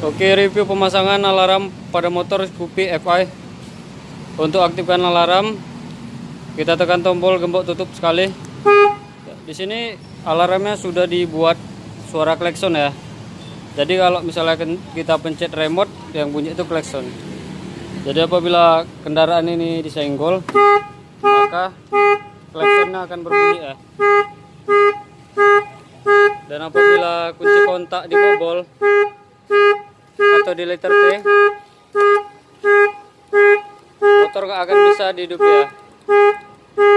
Oke, review pemasangan alarm pada motor Scoopy FI. Untuk aktifkan alarm, kita tekan tombol gembok tutup sekali. Di sini alarmnya sudah dibuat suara klakson ya. Jadi kalau misalnya kita pencet remote, yang bunyi itu klakson. Jadi apabila kendaraan ini disenggol, maka klaksonnya akan berbunyi ya. Dan apabila kunci kontak dibobol atau di letter T, motor nggak akan bisa dihidup ya.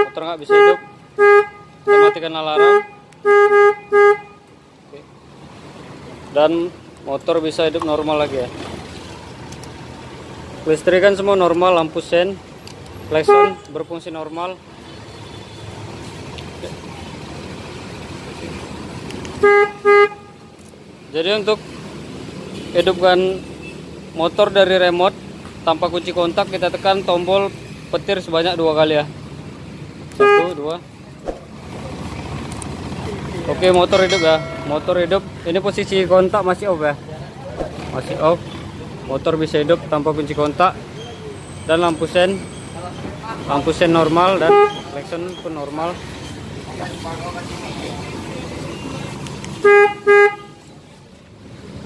Motor nggak bisa hidup. Kita matikan alarm. Dan motor bisa hidup normal lagi ya. Listrikan semua normal, lampu sen, klakson berfungsi normal. Jadi untuk hidupkan motor dari remote tanpa kunci kontak, kita tekan tombol petir sebanyak 2 kali ya. 1, 2. Oke, motor hidup ya. Motor hidup. Ini posisi kontak masih off ya. Masih off. Motor bisa hidup tanpa kunci kontak. Dan lampu sen normal dan klakson pun normal.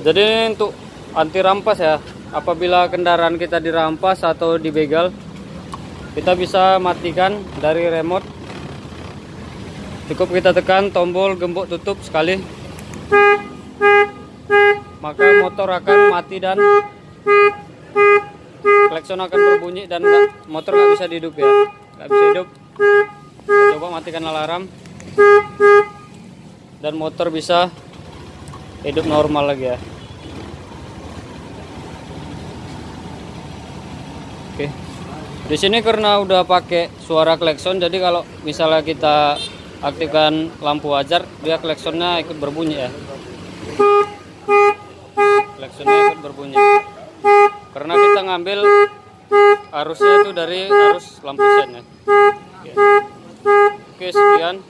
Jadi ini untuk anti rampas ya. Apabila kendaraan kita dirampas atau dibegal, kita bisa matikan dari remote. Cukup kita tekan tombol gembok tutup sekali, maka motor akan mati dan klakson akan berbunyi dan motor nggak bisa dihidup ya. Nggak bisa hidup. Coba matikan alarm dan motor bisa hidup normal lagi ya. Oke. Di sini karena udah pakai suara klakson, jadi kalau misalnya kita aktifkan lampu wajar, dia klaksonnya ikut berbunyi ya. Klaksonnya ikut berbunyi. Karena kita ngambil arusnya itu dari arus lampu sen ya. Oke, sekian.